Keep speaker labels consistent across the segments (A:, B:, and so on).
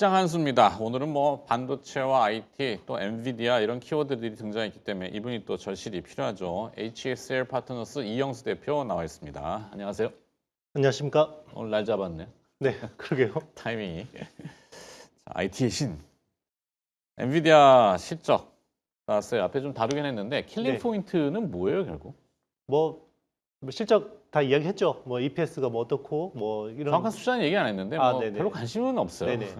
A: 시장 한수입니다. 오늘은 뭐 반도체와 IT 또 엔비디아 이런 키워드들이 등장했기 때문에 이분이 또 절실히 필요하죠. HSL 파트너스 이영수 대표 나와 있습니다. 안녕하세요.
B: 안녕하십니까?
A: 오늘 날 잡았네.
B: 네, 그러게요.
A: 타이밍이. 자, IT의 신. 엔비디아 실적 나왔어요. 앞에 좀 다루긴 했는데 킬링
B: 네.
A: 포인트는 뭐예요, 결국?
B: 뭐 실적 다 이야기했죠. 뭐 EPS가 뭐 어떻고 뭐 이런.
A: 정확한 숫자는 얘기 안 했는데 뭐
B: 네네.
A: 별로 관심은 없어요.
B: 네네.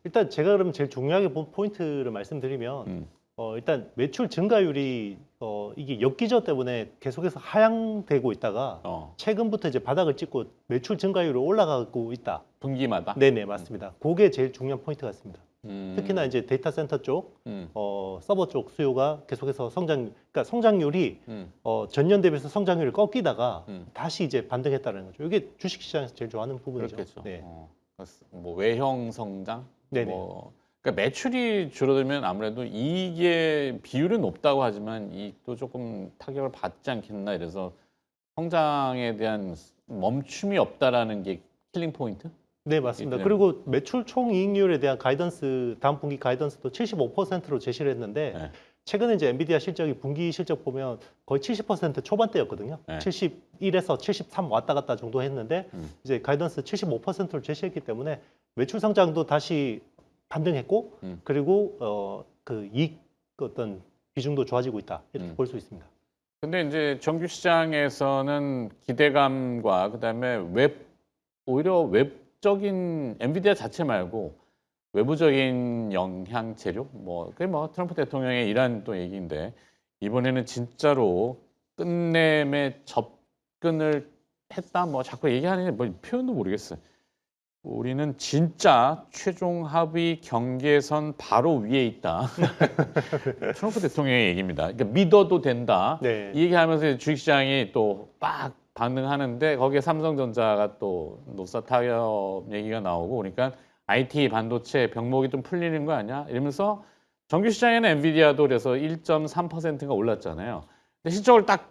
B: 일단 제가 그러면 제일 중요하게 본 포인트를 말씀드리면 일단 매출 증가율이 이게 역기저 때문에 계속해서 하향되고 있다가 최근부터 이제 바닥을 찍고 매출 증가율이 올라가고 있다.
A: 분기마다.
B: 네네, 맞습니다. 그게 제일 중요한 포인트 같습니다.
A: 음.
B: 특히나 이제 데이터 센터 쪽, 서버 쪽 수요가 계속해서 그러니까 성장률이 전년 대비해서 성장률을 꺾이다가 다시 이제 반등했다는 거죠. 이게 주식시장에서 제일 좋아하는 부분이죠.
A: 그렇겠죠.
B: 네.
A: 뭐 외형 성장,
B: 네네.
A: 그러니까 매출이 줄어들면 아무래도 이익의 비율은 높다고 하지만 이익도 조금 타격을 받지 않겠나 이래서 성장에 대한 멈춤이 없다라는 게 킬링 포인트?
B: 네, 맞습니다.
A: 네.
B: 그리고 매출 총이익률에 대한 가이던스, 다음 분기 가이던스도 75%로 제시를 했는데
A: 네.
B: 최근에 이제 엔비디아 실적이 분기 실적 보면 거의 70% 초반대였거든요.
A: 네.
B: 71에서 73 왔다 갔다 정도 했는데 이제 가이던스 75%를 제시했기 때문에 매출 성장도 다시 반등했고 그리고 그 이익 어떤 비중도 좋아지고 있다 이렇게 볼 수 있습니다.
A: 근데 이제 정규 시장에서는 기대감과 그다음에 오히려 외적인 엔비디아 자체 말고 외부적인 영향 재료 그게 트럼프 대통령의 이란 또 얘기인데 이번에는 진짜로 끝냄에 접근을 했다 자꾸 얘기하는데 표현도 모르겠어요. 우리는 진짜 최종 합의 경계선 바로 위에 있다. 트럼프 대통령의 얘기입니다. 그러니까 믿어도 된다.
B: 네.
A: 이 얘기하면서 주식시장이 또 빡 반응하는데 거기에 삼성전자가 또 노사 타격 얘기가 나오고 그러니까 IT 반도체 병목이 좀 풀리는 거 아니야? 이러면서 정규 시장에는 엔비디아도 그래서 1.3%가 올랐잖아요. 근데 실적을 딱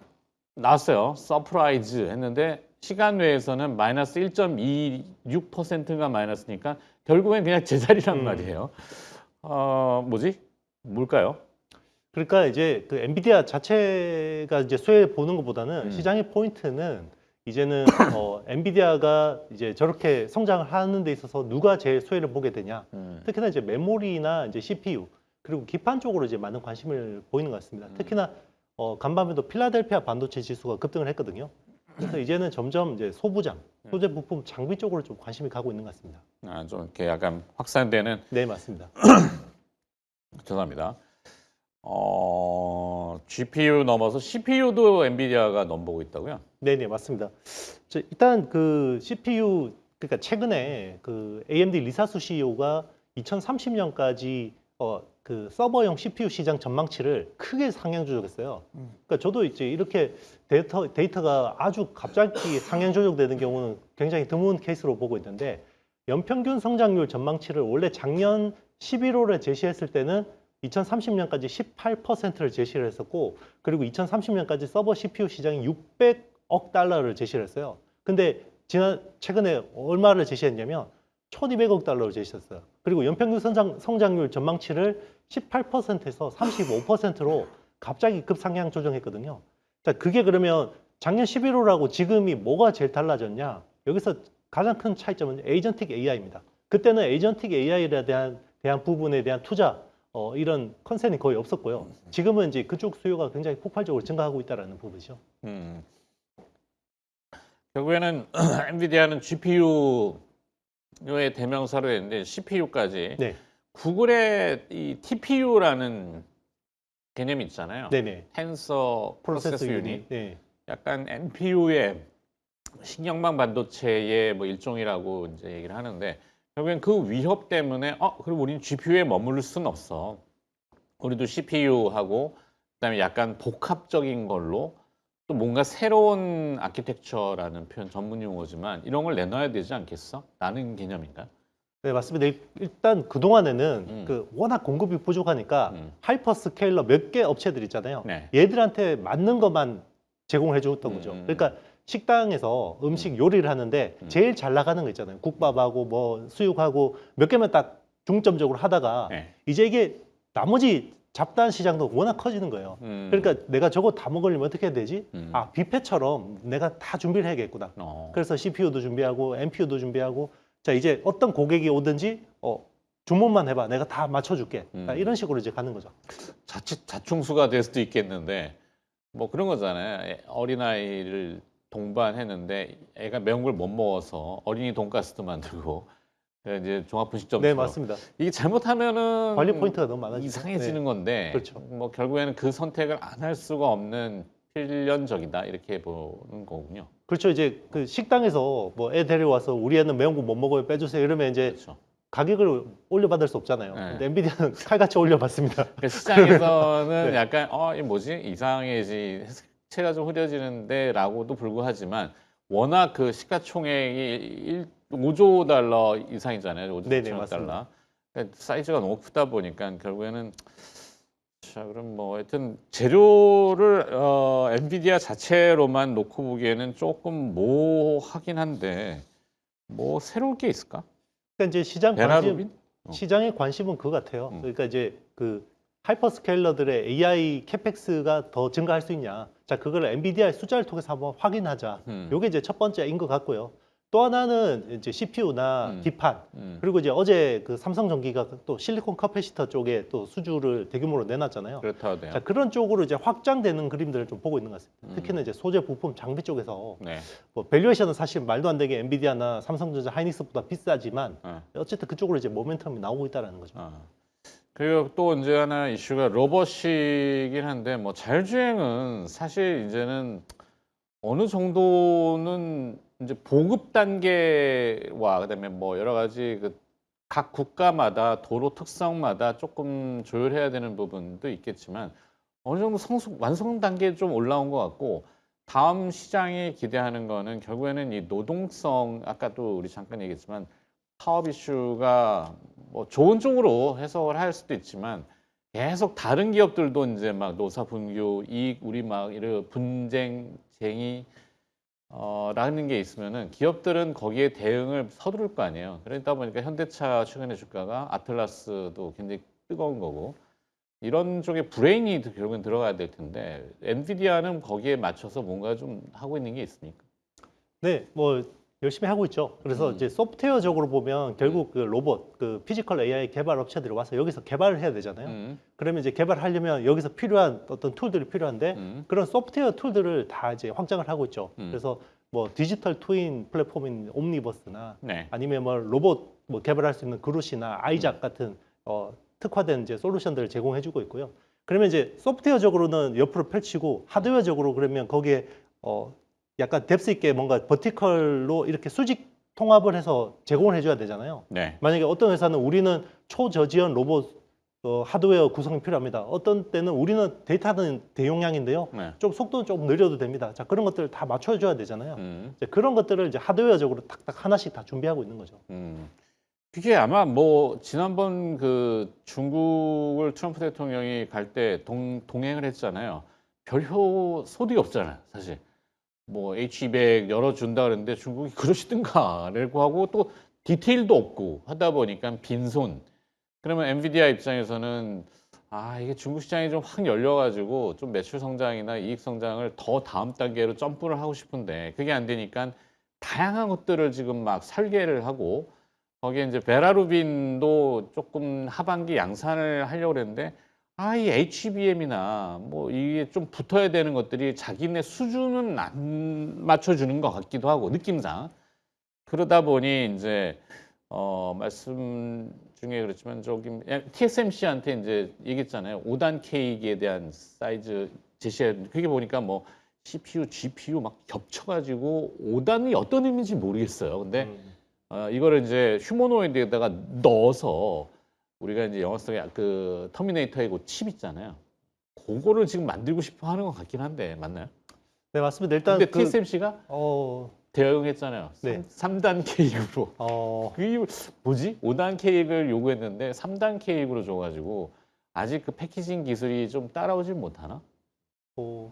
A: 나왔어요. 서프라이즈 했는데 시간 외에서는 마이너스 1.26%가 마이너스니까 결국엔 그냥 제자리란 말이에요. 뭘까요?
B: 그러니까 이제 그 엔비디아 자체가 이제 수혜 보는 것보다는 시장의 포인트는 이제는 엔비디아가 이제 저렇게 성장을 하는 데 있어서 누가 제일 수혜를 보게 되냐. 특히나 이제 메모리나 이제 CPU 그리고 기판 쪽으로 이제 많은 관심을 보이는 것 같습니다. 특히나 간밤에도 필라델피아 반도체 지수가 급등을 했거든요. 그래서 이제는 점점 이제 소부장, 소재 부품 장비 쪽으로 좀 관심이 가고 있는 것 같습니다.
A: 좀 이렇게 약간 확산되는.
B: 네, 맞습니다.
A: 죄송합니다. GPU 넘어서 CPU도 엔비디아가 넘보고 있다고요?
B: 네네, 맞습니다. 일단 그 CPU 그러니까 최근에 그 AMD 리사수 CEO가 2030년까지 그 서버용 CPU 시장 전망치를 크게 상향 조정했어요. 그러니까 저도 이제 이렇게 데이터가 아주 갑자기 상향 조정되는 경우는 굉장히 드문 케이스로 보고 있는데 연평균 성장률 전망치를 원래 작년 11월에 제시했을 때는 2030년까지 18%를 제시를 했었고 그리고 2030년까지 서버 CPU 시장이 600억 달러를 제시를 했어요. 근데 최근에 얼마를 제시했냐면 1200억 달러를 제시했어요. 그리고 연평균 성장률 전망치를 18%에서 35%로 갑자기 급상향 조정했거든요. 자, 그게 그러면 작년 11월하고 지금이 뭐가 제일 달라졌냐? 여기서 가장 큰 차이점은 에이전틱 AI입니다. 그때는 에이전틱 AI에 대한 부분에 대한 투자 이런 컨센이 거의 없었고요. 지금은 이제 그쪽 수요가 굉장히 폭발적으로 증가하고 있다는 부분이죠.
A: 결국에는 엔비디아는 GPU의 대명사로 했는데 CPU까지.
B: 네.
A: 구글의 이 TPU라는 개념이 있잖아요.
B: 네네.
A: 텐서 프로세서 유닛.
B: 네.
A: 약간 NPU의 신경망 반도체의 일종이라고 이제 얘기를 하는데 결국엔 그 위협 때문에 그럼 우리는 GPU에 머무를 수는 없어. 우리도 CPU하고 그다음에 약간 복합적인 걸로 또 뭔가 새로운 아키텍처라는 표현 전문 용어지만 이런 걸 내놔야 되지 않겠어? 라는 개념인가?
B: 네, 맞습니다. 일단 그동안에는 그 워낙 공급이 부족하니까 하이퍼스케일러 몇 개 업체들 있잖아요.
A: 네.
B: 얘들한테 맞는 것만 제공을 해줬던 거죠. 그러니까 식당에서 음식 요리를 하는데 제일 잘 나가는 거 있잖아요. 국밥하고 뭐 수육하고 몇 개만 딱 중점적으로 하다가
A: 네.
B: 이제 이게 나머지 잡다한 시장도 워낙 커지는 거예요. 그러니까 내가 저거 다 먹으려면 어떻게 해야 되지? 아, 뷔페처럼 내가 다 준비를 해야겠구나. 그래서 CPU도 준비하고 NPU도 준비하고 자, 이제 어떤 고객이 오든지 주문만 해봐. 내가 다 맞춰줄게. 이런 식으로 이제 가는 거죠.
A: 자칫 자충수가 될 수도 있겠는데 뭐 그런 거잖아요. 어린아이를 동반했는데 애가 매운 걸 못 먹어서 어린이 돈가스도 만들고 이제 종합분식점처럼
B: 네, 맞습니다.
A: 이게 잘못하면은
B: 관리 포인트가 너무 많아지죠.
A: 이상해지는
B: 네.
A: 건데
B: 그렇죠.
A: 뭐 결국에는 그 선택을 안 할 수가 없는 필연적이다 이렇게 보는 거군요.
B: 그렇죠. 이제 그 식당에서 뭐 애 데려와서 우리 애는 매운 거 못 먹어요. 빼주세요. 이러면 이제
A: 그렇죠.
B: 가격을 올려받을 수 없잖아요.
A: 네.
B: 근데 엔비디아는 칼같이 올려받습니다.
A: 그러니까 시장에서는
B: 네.
A: 약간 이게 뭐지 이상해지 색채가 좀 흐려지는데라고도 불구하지만 워낙 그 시가총액이 5조 달러 이상이잖아요. 5조
B: 네네,
A: 7천억
B: 맞습니다.
A: 달러. 그러니까 사이즈가 너무 크다 보니까 결국에는 자 그럼 뭐 하여튼 재료를 엔비디아 자체로만 놓고 보기에는 조금 모호하긴 한데 뭐 새로울 게 있을까?
B: 그러니까 이제
A: 베라루빈?
B: 시장의 관심은 그거 같아요.
A: 음.
B: 그러니까 이제 그 하이퍼스케일러들의 AI 캐펙스가 더 증가할 수 있냐. 자, 그걸 엔비디아의 숫자를 통해서 한번 확인하자. 요게 이제 첫 번째인 것 같고요. 또 하나는 이제 CPU나 기판, 그리고 이제 어제 그 삼성전기가 또 실리콘 커패시터 쪽에 또 수주를 대규모로 내놨잖아요.
A: 그렇다고 돼요.
B: 자, 그런 쪽으로 이제 확장되는 그림들을 좀 보고 있는 것 같습니다. 특히나 이제 소재 부품 장비 쪽에서
A: 네.
B: 뭐 밸류에이션은 사실 말도 안 되게 엔비디아나 삼성전자, 하이닉스보다 비싸지만 어쨌든 그쪽으로 이제 모멘텀이 나오고 있다는 거죠.
A: 그리고 또 이제 하나 이슈가 로봇이긴 한데 뭐 자율주행은 사실 이제는 어느 정도는 이제 보급 단계와 그다음에 뭐 여러 가지 그 각 국가마다 도로 특성마다 조금 조율해야 되는 부분도 있겠지만 어느 정도 완성 단계에 좀 올라온 것 같고 다음 시장이 기대하는 거는 결국에는 이 노동성 아까도 우리 잠깐 얘기했지만 파업 이슈가 뭐 좋은 쪽으로 해석을 할 수도 있지만 계속 다른 기업들도 이제 막 노사 분규 이익 우리 막 이런 분쟁쟁이 라는 게 있으면은 기업들은 거기에 대응을 서두를 거 아니에요. 그러다 보니까 현대차 최근에 주가가 아틀라스도 굉장히 뜨거운 거고 이런 쪽에 브레인이 결국엔 들어가야 될 텐데 엔비디아는 거기에 맞춰서 뭔가 좀 하고 있는 게 있습니까?
B: 네, 뭐 열심히 하고 있죠. 그래서 이제 소프트웨어적으로 보면 결국 그 로봇, 그 피지컬 AI 개발 업체들이 와서 여기서 개발을 해야 되잖아요. 그러면 이제 개발하려면 여기서 필요한 어떤 툴들이 필요한데 그런 소프트웨어 툴들을 다 이제 확장을 하고 있죠. 그래서 뭐 디지털 트윈 플랫폼인 옴니버스나
A: 네.
B: 아니면 뭐 로봇 뭐 개발할 수 있는 그루시나 아이작 같은 특화된 이제 솔루션들을 제공해주고 있고요. 그러면 이제 소프트웨어적으로는 옆으로 펼치고 하드웨어적으로 그러면 거기에 약간 뎁스 있게 뭔가 버티컬로 이렇게 수직 통합을 해서 제공을 해줘야 되잖아요.
A: 네.
B: 만약에 어떤 회사는 우리는 초저지연 로봇 하드웨어 구성이 필요합니다. 어떤 때는 우리는 데이터는 대용량인데요.
A: 네.
B: 좀 속도는 좀 느려도 됩니다. 자, 그런 것들을 다 맞춰줘야 되잖아요. 이제 그런 것들을 이제 하드웨어적으로 탁탁 하나씩 다 준비하고 있는 거죠.
A: 그게 아마 뭐 지난번 그 중국을 트럼프 대통령이 갈 때 동행을 했잖아요. 별 소득이 없잖아요, 사실. 뭐 H200 열어준다 그랬는데 중국이 그러시든가라고 하고 또 디테일도 없고 하다 보니까 빈손. 그러면 엔비디아 입장에서는 이게 중국 시장이 좀 확 열려가지고 좀 매출 성장이나 이익 성장을 더 다음 단계로 점프를 하고 싶은데 그게 안 되니까 다양한 것들을 지금 막 설계를 하고 거기에 이제 베라루빈도 조금 하반기 양산을 하려고 그랬는데 이 HBM이나 뭐 이게 좀 붙어야 되는 것들이 자기네 수준은 안 맞춰주는 것 같기도 하고 느낌상 그러다 보니 이제 말씀 중에 그렇지만 저기 TSMC한테 이제 얘기했잖아요. 5단 케이크에 대한 사이즈 제시해 그게 보니까 뭐 CPU, GPU 막 겹쳐가지고 5단이 어떤 의미인지 모르겠어요. 근데 이거를 이제 휴머노이드에다가 넣어서 우리가 이제 영화 속에 그 터미네이터의 그 칩 있잖아요. 그거를 지금 만들고 싶어 하는 것 같긴 한데 맞나요?
B: 네, 맞습니다. 일단
A: 근데 TSMC가 대응했잖아요.
B: 네.
A: 3단 케이크로. 그게 뭐지? 5단 케이크를 요구했는데 3단 케이크로 줘가지고 아직 그 패키징 기술이 좀 따라오질 못하나?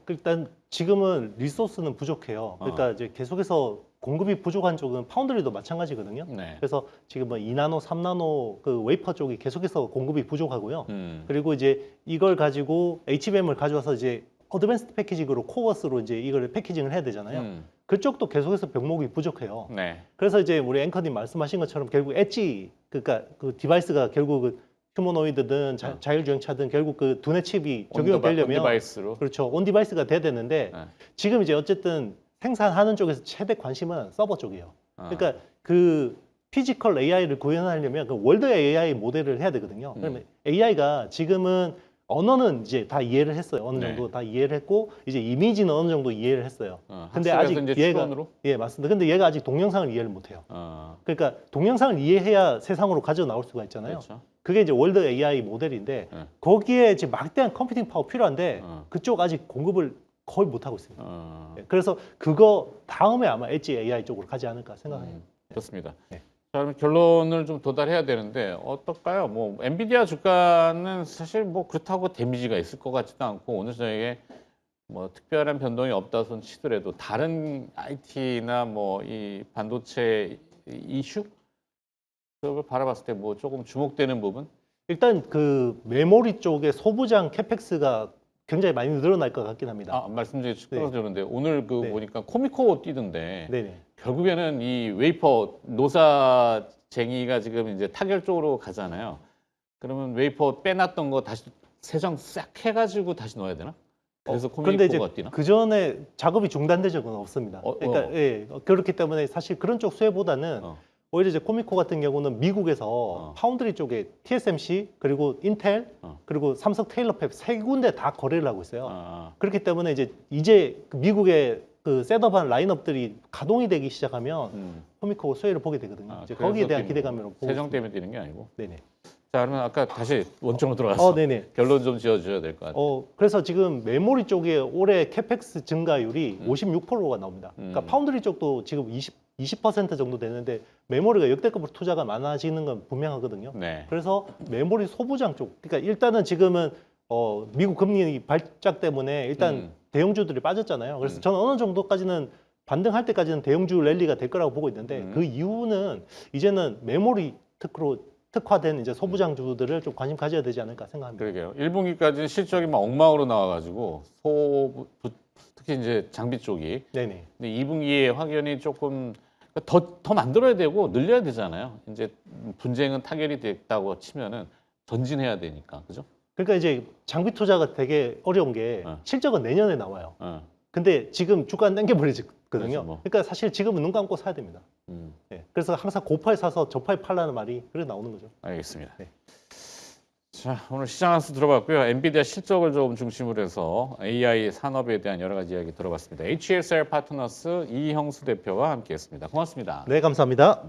B: 일단 지금은 리소스는 부족해요. 그러니까 이제 계속해서 공급이 부족한 쪽은 파운드리도 마찬가지거든요.
A: 네.
B: 그래서 지금 뭐 2나노, 3나노 그 웨이퍼 쪽이 계속해서 공급이 부족하고요.
A: 음.
B: 그리고 이제 이걸 가지고 HBM을 가져와서 이제 어드밴스드 패키징으로 코어스로 이제 이걸 패키징을 해야 되잖아요. 그쪽도 계속해서 병목이 부족해요.
A: 네.
B: 그래서 이제 우리 앵커님 말씀하신 것처럼 결국 엣지 그러니까 그 디바이스가 결국 그 휴머노이드든 자율주행차든 결국 그 두뇌 칩이 적용이 되려면
A: 온디바이스로.
B: 그렇죠. 온 디바이스가 돼야 되는데
A: 네.
B: 지금 이제 어쨌든 생산하는 쪽에서 최대 관심은 서버 쪽이에요.
A: 아.
B: 그러니까 그 피지컬 AI를 구현하려면 그 월드 AI 모델을 해야 되거든요. 그러면 AI가 지금은 언어는 이제 다 이해를 했어요. 어느 정도
A: 네.
B: 다 이해를 했고 이제 이미지는 어느 정도 이해를 했어요. 근데 아직
A: 이제
B: 얘가
A: 추론으로?
B: 예 맞습니다. 근데 얘가 아직 동영상을 이해를 못해요. 그러니까 동영상을 이해해야 세상으로 가져 나올 수가 있잖아요.
A: 그렇죠.
B: 그게 이제 월드 AI 모델인데
A: 네.
B: 거기에 이제 막대한 컴퓨팅 파워 필요한데 그쪽 아직 공급을 거의 못 하고 있습니다. 예, 그래서 그거 다음에 아마 엣지 AI 쪽으로 가지 않을까 생각해요.
A: 좋습니다.
B: 네.
A: 자, 그럼 결론을 좀 도달해야 되는데 어떨까요? 뭐 엔비디아 주가는 사실 뭐 그렇다고 데미지가 있을 것 같지도 않고 오늘 저녁에 뭐 특별한 변동이 없다 손 치더라도 다른 IT나 뭐 이 반도체 이슈 그걸 바라봤을 때 뭐 조금 주목되는 부분?
B: 일단 그 메모리 쪽에 소부장 캐펙스가 굉장히 많이 늘어날 것 같긴 합니다.
A: 아, 말씀 중에 끊어지는데 오늘 그
B: 네.
A: 보니까 코미코 뛰던데
B: 네네.
A: 결국에는 이 웨이퍼 노사쟁이가 지금 이제 타결 쪽으로 가잖아요. 그러면 웨이퍼 빼놨던 거 다시 세정 싹 해가지고 다시 넣어야 되나? 그래서
B: 그런데 이제
A: 코미코가 뛰나?
B: 그 전에 작업이 중단된 적은 없습니다. 그러니까 예, 그렇기 때문에 사실 그런 쪽 수혜보다는 오히려 이제 코미코 같은 경우는 미국에서 파운드리 쪽에 TSMC 그리고 인텔 그리고 삼성 테일러팹 세 군데 다 거래를 하고 있어요. 그렇기 때문에 이제 그 미국의 그 셋업한 라인업들이 가동이 되기 시작하면 코미코 수혜를 보게 되거든요. 이제 거기에 대한 기대감으로 보고
A: 세정
B: 있습니다.
A: 때문에 뛰는 게 아니고.
B: 네네.
A: 자, 그러면 아까 다시 원점으로 들어가서
B: 네네.
A: 결론 좀 지어줘야 될 것 같아요.
B: 그래서 지금 메모리 쪽에 올해 캐펙스 증가율이 56%가 나옵니다. 그러니까 파운드리 쪽도 지금 20% 정도 되는데 메모리가 역대급으로 투자가 많아지는 건 분명하거든요.
A: 네.
B: 그래서 메모리 소부장 쪽, 그러니까 일단은 지금은 미국 금리 발작 때문에 일단 대형주들이 빠졌잖아요. 그래서 저는 어느 정도까지는 반등할 때까지는 대형주 랠리가 될 거라고 보고 있는데 그 이후는 이제는 메모리 특화된 이제 소부장주들을 좀 관심 가져야 되지 않을까 생각합니다.
A: 그러게요. 1분기까지는 실적이 막 엉망으로 나와가지고 특히 이제 장비 쪽이.
B: 네네.
A: 근데 2분기에 확연히 조금 더 만들어야 되고 늘려야 되잖아요. 이제 분쟁은 타결이 됐다고 치면은 전진해야 되니까, 그죠?
B: 그러니까 이제 장비 투자가 되게 어려운 게 실적은 내년에 나와요. 근데 지금 주가는 땡겨버리거든요.
A: 그렇죠, 뭐.
B: 그러니까 사실 지금은 눈 감고 사야 됩니다. 네. 그래서 항상 고파에 사서 저파에 팔라는 말이 그래 나오는 거죠.
A: 알겠습니다.
B: 네.
A: 자, 오늘 시장 한수 들어봤고요. 엔비디아 실적을 좀 중심으로 해서 AI 산업에 대한 여러 가지 이야기 들어봤습니다. HSR 파트너스 이형수 대표와 함께했습니다. 고맙습니다.
B: 네, 감사합니다.